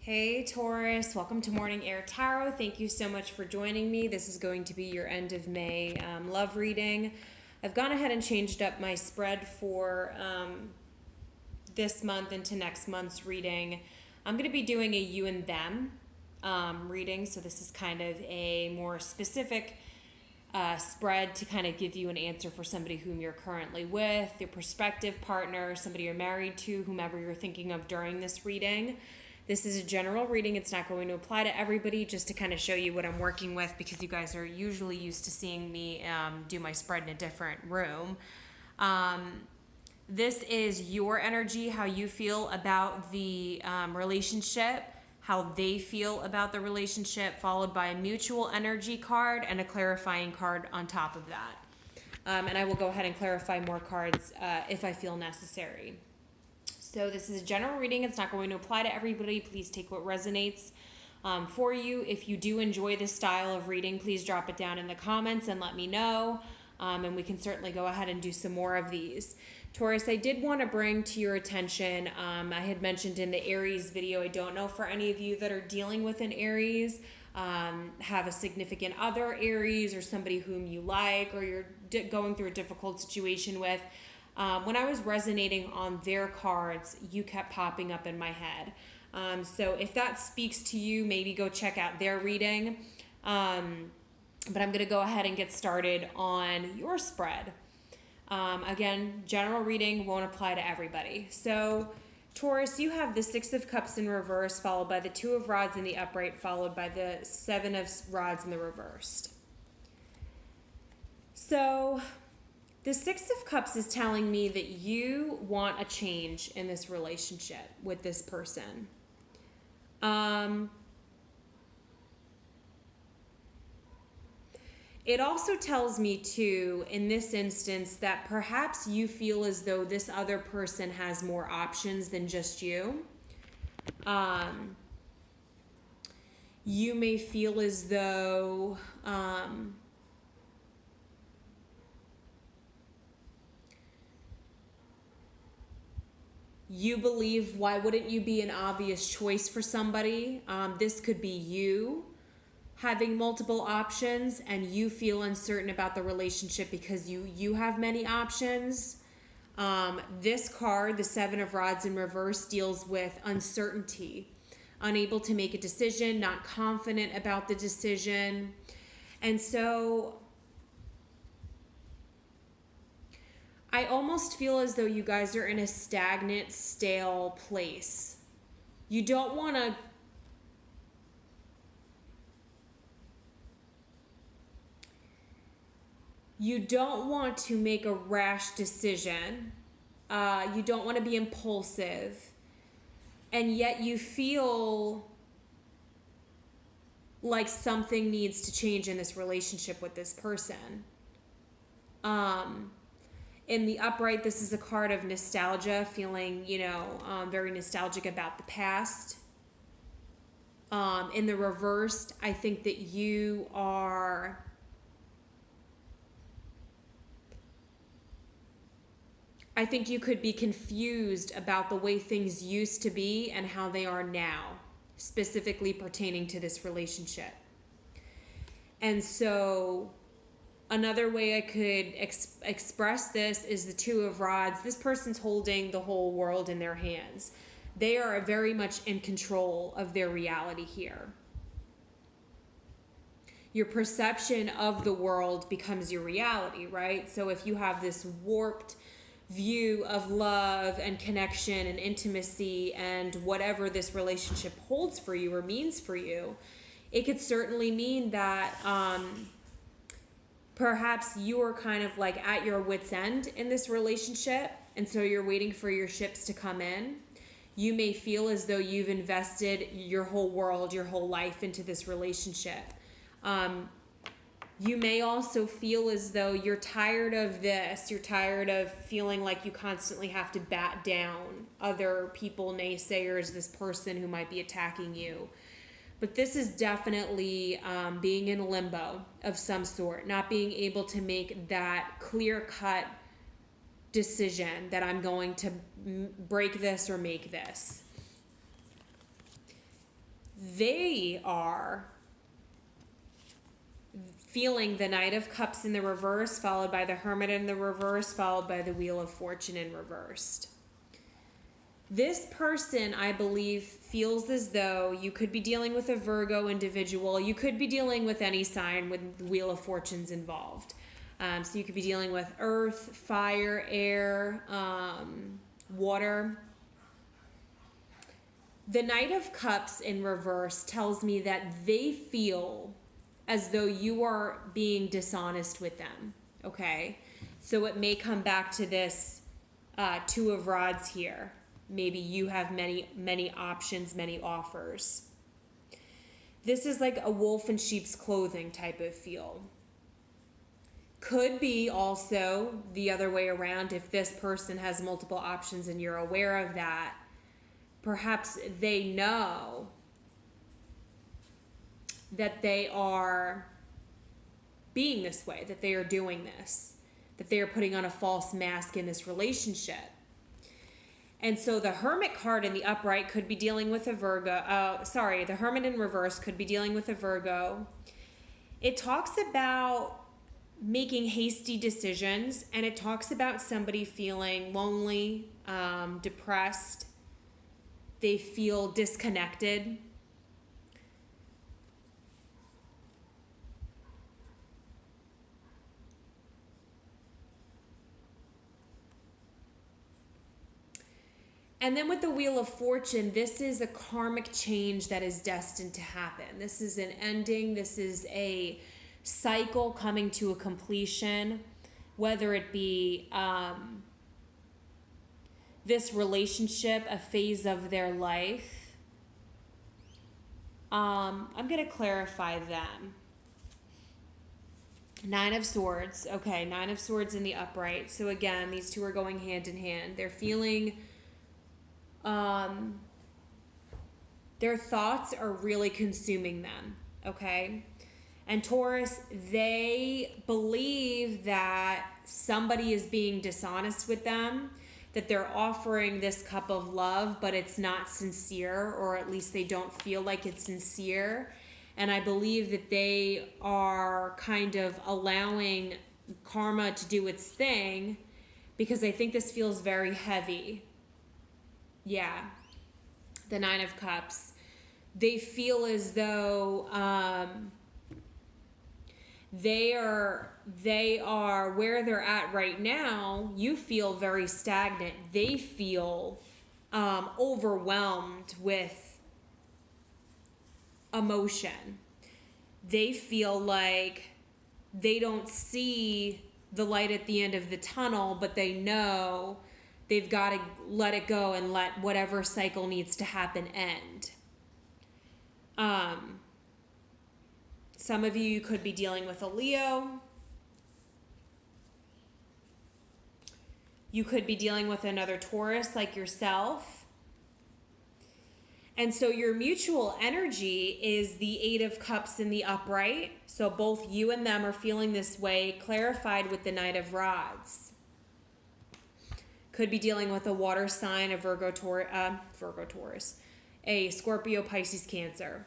Hey Taurus, welcome to Morning Air Tarot. Thank you so much for joining me. This is going to be your end of May love reading. I've gone ahead and changed up my spread for this month into next month's reading. I'm going to be doing a you and them reading, so this is kind of a more specific spread to kind of give you an answer for somebody whom you're currently with, your prospective partner, somebody you're married to, whomever you're thinking of during this reading. This is a general reading. It's not going to apply to everybody, just to kind of show you what I'm working with, because you guys are usually used to seeing me do my spread in a different room. This is your energy, how you feel about the relationship, how they feel about the relationship, followed by a mutual energy card and a clarifying card on top of that. And I will go ahead and clarify more cards if I feel necessary. So this is a general reading. It's not going to apply to everybody. Please take what resonates for you. If you do enjoy this style of reading, please drop it down in the comments and let me know. And we can certainly go ahead and do some more of these. Taurus, I did want to bring to your attention, I had mentioned in the Aries video, I don't know for any of you that are dealing with an Aries, have a significant other Aries or somebody whom you like or you're going through a difficult situation with. When I was resonating on their cards, you kept popping up in my head. So if that speaks to you, maybe go check out their reading. But I'm going to go ahead and get started on your spread. Again, general reading won't apply to everybody. So Taurus, you have the Six of Cups in reverse, followed by the Two of Rods in the upright, followed by the Seven of Rods in the reversed. So the Six of Cups is telling me that you want a change in this relationship with this person. It also tells me too, in this instance, that perhaps you feel as though this other person has more options than just you. You may feel as though you believe, why wouldn't you be an obvious choice for somebody? This could be you having multiple options and you feel uncertain about the relationship because you have many options. This card, the Seven of Rods in reverse, deals with uncertainty, unable to make a decision, not confident about the decision. And so I almost feel as though you guys are in a stagnant, stale place. You don't want to make a rash decision. You don't want to be impulsive. And yet you feel like something needs to change in this relationship with this person. In the upright, this is a card of nostalgia, feeling, very nostalgic about the past. In the reversed, I think that you are I think you could be confused about the way things used to be and how they are now, specifically pertaining to this relationship. And so another way I could express this is the Two of Rods. This person's holding the whole world in their hands. They are very much in control of their reality here. Your perception of the world becomes your reality, right? So if you have this warped view of love and connection and intimacy and whatever this relationship holds for you or means for you, it could certainly mean that perhaps you're kind of like at your wit's end in this relationship, and so you're waiting for your ships to come in. You may feel as though you've invested your whole world, your whole life into this relationship. You may also feel as though you're tired of this. You're tired of feeling like you constantly have to bat down other people, naysayers, this person who might be attacking you. But this is definitely being in limbo of some sort, not being able to make that clear-cut decision that I'm going to break this or make this. they are feeling the Knight of Cups in the reverse, followed by the Hermit in the reverse, followed by the Wheel of Fortune in reversed. This person, I believe, feels as though you could be dealing with a Virgo individual. You could be dealing with any sign with the Wheel of Fortune's involved. So you could be dealing with earth, fire, air, water. The Knight of Cups in reverse tells me that they feel as though you are being dishonest with them, okay? So it may come back to this Two of Rods here. Maybe you have many options, many offers. This is like a wolf in sheep's clothing type of feel. Could be also the other way around. If this person has multiple options and you're aware of that, perhaps they know that they are being this way, that they are doing this, that they are putting on a false mask in this relationship. And so the Hermit card in the upright could be dealing with a Virgo. The Hermit in reverse could be dealing with a Virgo. It talks about making hasty decisions, and it talks about somebody feeling lonely, depressed. They feel disconnected. And then with the Wheel of Fortune, this is a karmic change that is destined to happen. This is an ending. This is a cycle coming to a completion, whether it be this relationship, a phase of their life. I'm going to clarify them. Nine of Swords. Okay, Nine of Swords in the upright. So again, these two are going hand in hand. They're feeling... their thoughts are really consuming them, okay? And Taurus, they believe that somebody is being dishonest with them, that they're offering this cup of love, but it's not sincere, or at least they don't feel like it's sincere. And I believe that they are kind of allowing karma to do its thing, because I think this feels very heavy. Yeah, the Nine of Cups. They feel as though they are where they're at right now. You feel very stagnant. They feel overwhelmed with emotion. They feel like they don't see the light at the end of the tunnel, but they know they've got to let it go and let whatever cycle needs to happen end. Some of you could be dealing with a Leo. You could be dealing with another Taurus like yourself. And so your mutual energy is the Eight of Cups in the upright. So both you and them are feeling this way, clarified with the Knight of Rods. Could be dealing with a water sign, a Virgo Taurus, a Scorpio, Pisces, Cancer.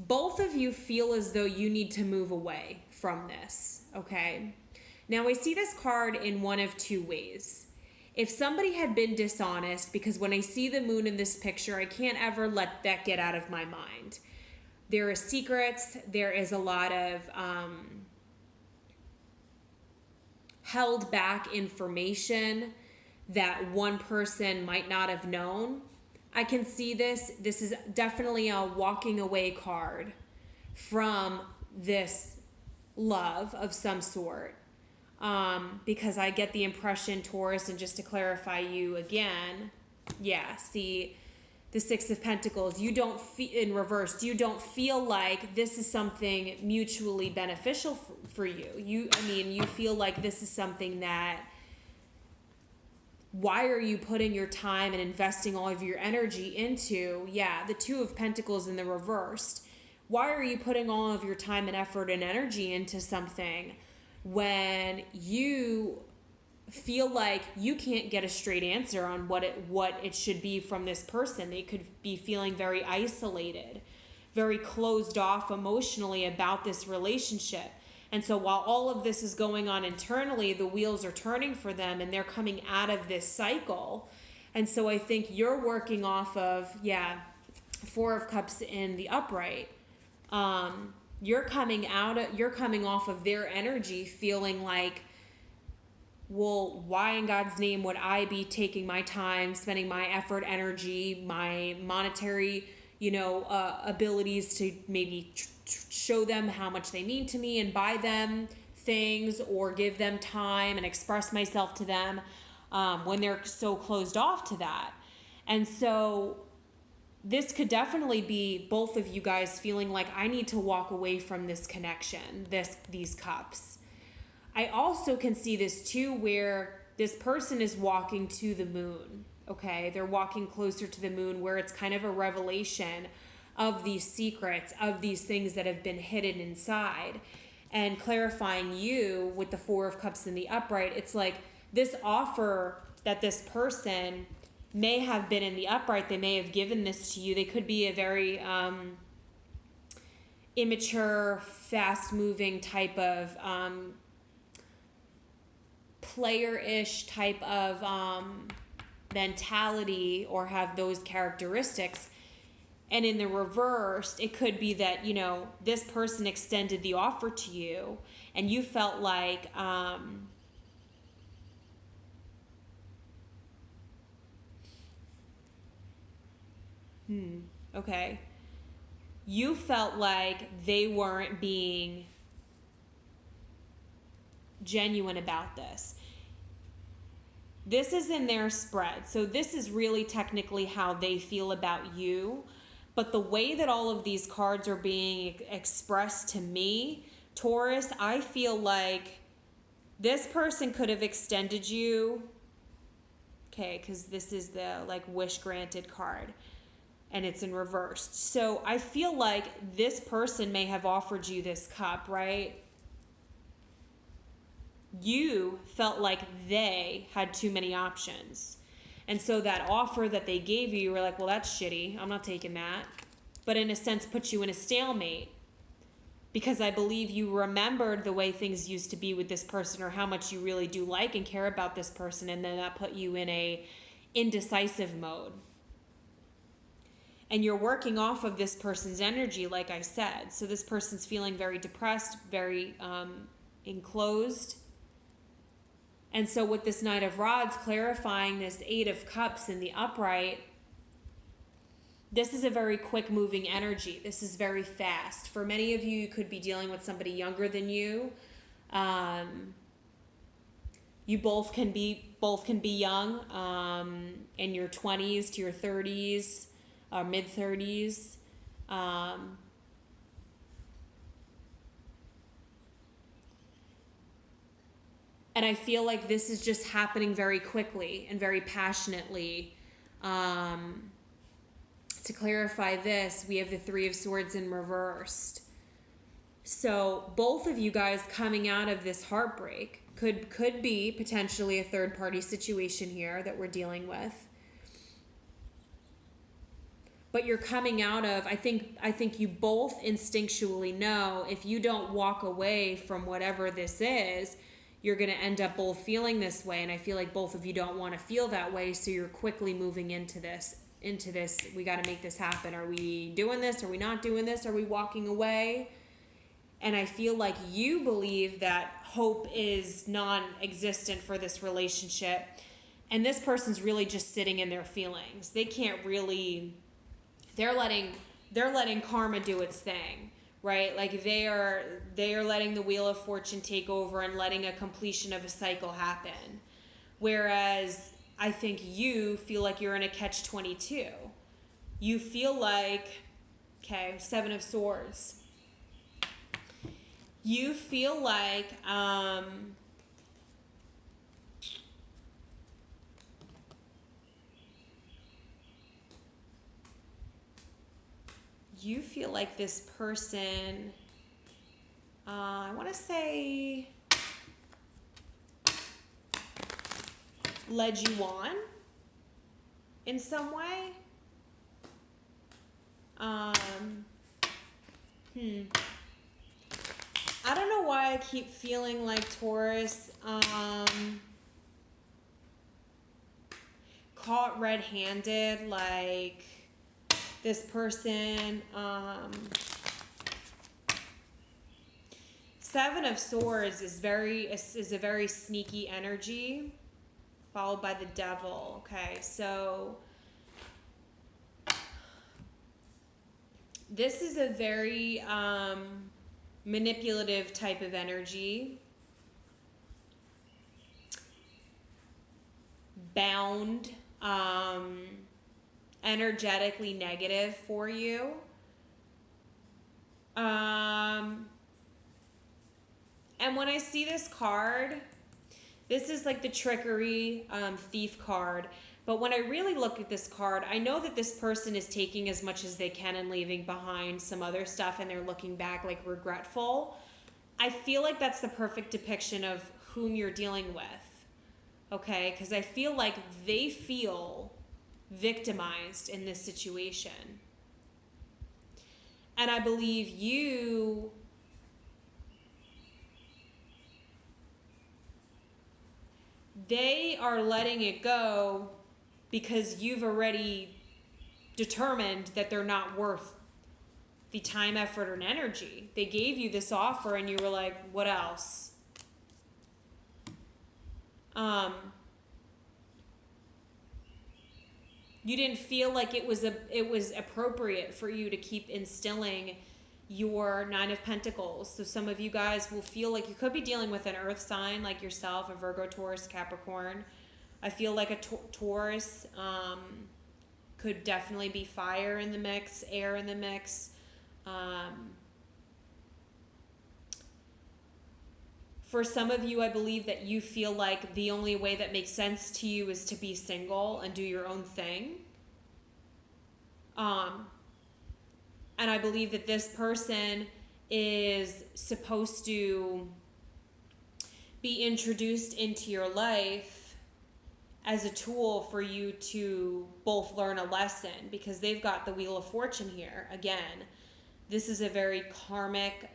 Both of you feel as though you need to move away from this, okay? Now, I see this card in one of two ways. If somebody had been dishonest, because when I see the moon in this picture, I can't ever let that get out of my mind. There are secrets. There is a lot of held back information that one person might not have known. I can see this. This is definitely a walking away card from this love of some sort. Because I get the impression, Taurus, and just to clarify you again, yeah, see the Six of Pentacles, you don't feel, in reverse, you don't feel like this is something mutually beneficial for you. You feel like this is something that, why are you putting your time and investing all of your energy into, yeah, the Two of Pentacles in the reversed. Why are you putting all of your time and effort and energy into something when you feel like you can't get a straight answer on what it should be from this person? They could be feeling very isolated. very closed off emotionally about this relationship. And so while all of this is going on internally, the wheels are turning for them and they're coming out of this cycle. And so I think you're working off of, Four of Cups in the upright. You're coming off of their energy feeling like, well, why in God's name would I be taking my time, spending my effort, energy, my monetary, abilities to maybe show them how much they mean to me and buy them things or give them time and express myself to them when they're so closed off to that. And so this could definitely be both of you guys feeling like I need to walk away from this connection, these cups. I also can see this too where this person is walking to the moon, okay? They're walking closer to the moon where it's kind of a revelation of these secrets, of these things that have been hidden inside. And clarifying you with the Four of Cups in the upright, it's like this offer that this person may have been in the upright, they may have given this to you. They could be a very immature, fast-moving type of player-ish type of mentality or have those characteristics. And in the reverse, it could be that, this person extended the offer to you and you felt like, okay. You felt like they weren't being genuine about this. This is in their spread. So this is really technically how they feel about you. But the way that all of these cards are being expressed to me, Taurus, I feel like this person could have extended you. Okay, because this is the wish granted card. And it's in reverse. So I feel like this person may have offered you this cup, right? You felt like they had too many options. And so that offer that they gave you, you were like, well, that's shitty. I'm not taking that. But in a sense, put you in a stalemate. Because I believe you remembered the way things used to be with this person or how much you really do like and care about this person. And then that put you in a indecisive mode. And you're working off of this person's energy, like I said. So this person's feeling very depressed, very enclosed. And so with this Knight of Rods clarifying this Eight of Cups in the upright, this is a very quick moving energy. This is very fast. For many of you, you could be dealing with somebody younger than you. You both can be young, in your 20s to your 30s. Mid-30s. And I feel like this is just happening very quickly and very passionately. To clarify this, we have the Three of Swords in reversed. So both of you guys coming out of this heartbreak could be potentially a third-party situation here that we're dealing with. But you're coming out of, I think you both instinctually know if you don't walk away from whatever this is, you're going to end up both feeling this way. And I feel like both of you don't want to feel that way. So you're quickly moving into this. We got to make this happen. Are we doing this? Are we not doing this? Are we walking away? And I feel like you believe that hope is non-existent for this relationship. And this person's really just sitting in their feelings. They can't really... They're letting karma do its thing, right? Like they are letting the Wheel of Fortune take over and letting a completion of a cycle happen. Whereas I think you feel like you're in a catch-22. You feel like, okay, Seven of Swords. You feel like this person, I want to say, led you on in some way. I don't know why I keep feeling like Taurus caught red-handed, like this person Seven of Swords is a very sneaky energy, followed by the Devil. Okay, so this is a very manipulative type of energy, bound, energetically negative for you. And when I see this card, this is like the trickery thief card. But when I really look at this card, I know that this person is taking as much as they can and leaving behind some other stuff, and they're looking back like regretful. I feel like that's the perfect depiction of whom you're dealing with. Okay? Because I feel like they feel victimized in this situation. And I believe they are letting it go because you've already determined that they're not worth the time, effort, and energy. They gave you this offer and you were like, what else? You didn't feel like it was appropriate for you to keep instilling your Nine of Pentacles. So some of you guys will feel like you could be dealing with an earth sign like yourself, a Virgo, Taurus, Capricorn. I feel like a Taurus could definitely be fire in the mix, air in the mix. For some of you, I believe that you feel like the only way that makes sense to you is to be single and do your own thing. And I believe that this person is supposed to be introduced into your life as a tool for you to both learn a lesson, because they've got the Wheel of Fortune here. Again, this is a very karmic,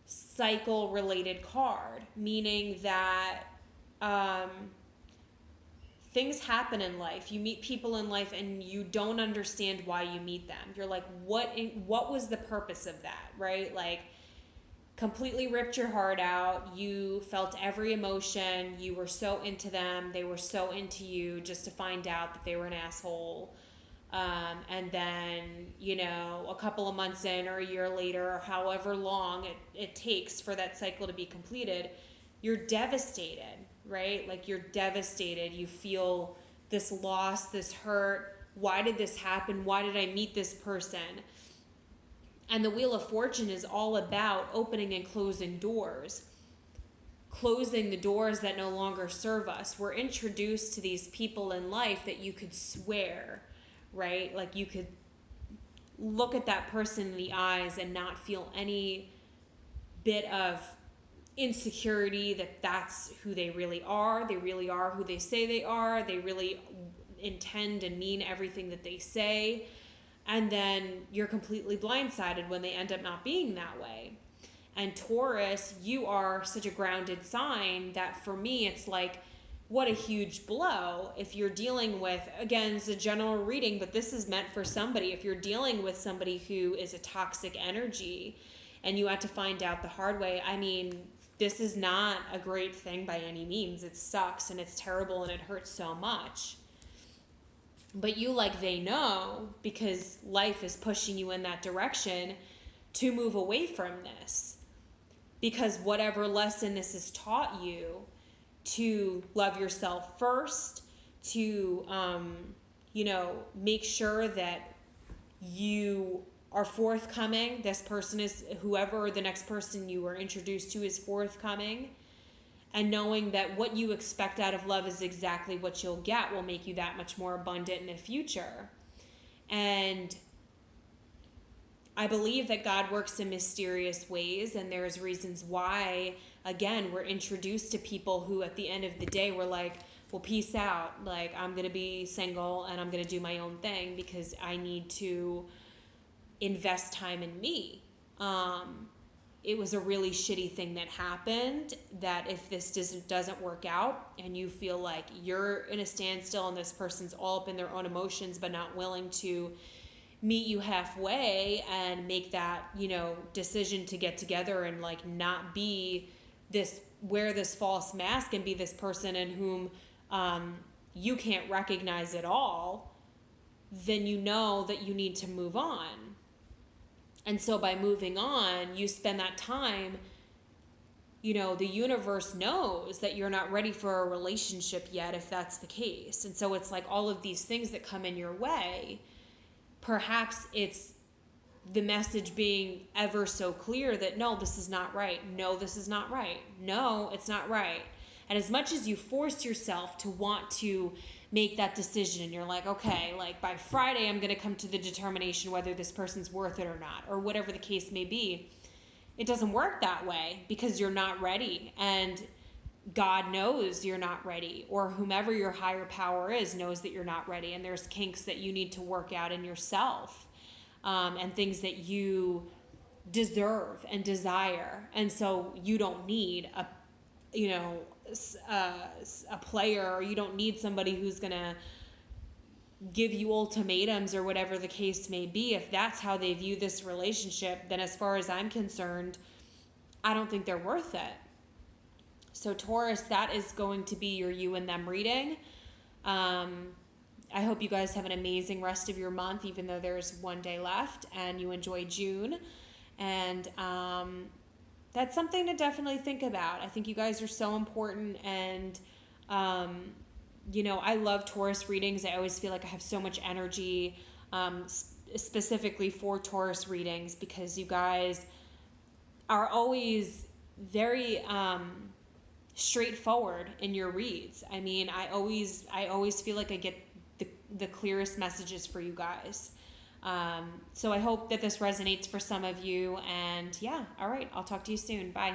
cycle-related card, meaning that things happen in life. You meet people in life and you don't understand why you meet them. You're like, what was the purpose of that, right? Like, completely ripped your heart out. You felt every emotion. You were so into them. They were so into you, just to find out that they were an asshole. And then, a couple of months in or a year later, or however long it takes for that cycle to be completed, you're devastated, right? Like, you're devastated. You feel this loss, this hurt. Why did this happen? Why did I meet this person? And the Wheel of Fortune is all about opening and closing doors. Closing the doors that no longer serve us. We're introduced to these people in life that you could swear, right? Like, you could look at that person in the eyes and not feel any bit of insecurity that that's who they really are. They really are who they say they are. They really intend and mean everything that they say. And then you're completely blindsided when they end up not being that way. And Taurus, you are such a grounded sign that for me, it's like, what a huge blow if you're dealing with, again, it's a general reading, but this is meant for somebody. If you're dealing with somebody who is a toxic energy and you had to find out the hard way, I mean, this is not a great thing by any means. It sucks and it's terrible and it hurts so much. But you, like they know, because life is pushing you in that direction, to move away from this. Because whatever lesson this has taught you, to love yourself first, to, make sure that you are forthcoming. This person is, whoever the next person you were introduced to is forthcoming. And knowing that what you expect out of love is exactly what you'll get will make you that much more abundant in the future. And I believe that God works in mysterious ways, and there's reasons why, again, we're introduced to people who at the end of the day we're like, well, peace out. Like, I'm going to be single and I'm going to do my own thing because I need to invest time in me. It was a really shitty thing that happened, that if this doesn't work out and you feel like you're in a standstill and this person's all up in their own emotions but not willing to meet you halfway and make that, decision to get together and like not be this, wear this false mask and be this person in whom you can't recognize at all, then you know that you need to move on. And so by moving on, you spend that time, the universe knows that you're not ready for a relationship yet, if that's the case. And so it's like all of these things that come in your way, perhaps it's the message being ever so clear that no, this is not right. No, this is not right. No, it's not right. And as much as you force yourself to want to make that decision, you're like, okay, like by Friday, I'm going to come to the determination whether this person's worth it or not, or whatever the case may be. It doesn't work that way because you're not ready. And God knows you're not ready, or whomever your higher power is knows that you're not ready. And there's kinks that you need to work out in yourself, and things that you deserve and desire. And so you don't need a player, or you don't need somebody who's going to give you ultimatums or whatever the case may be. If that's how they view this relationship, then as far as I'm concerned, I don't think they're worth it. So Taurus, that is going to be your you and them reading. I hope you guys have an amazing rest of your month, even though there's one day left, and you enjoy June. And that's something to definitely think about. I think you guys are so important. And, I love Taurus readings. I always feel like I have so much energy, specifically for Taurus readings, because you guys are always very straightforward in your reads. I mean, I always feel like I get the clearest messages for you guys. So I hope that this resonates for some of you. And yeah, all right, I'll talk to you soon. Bye.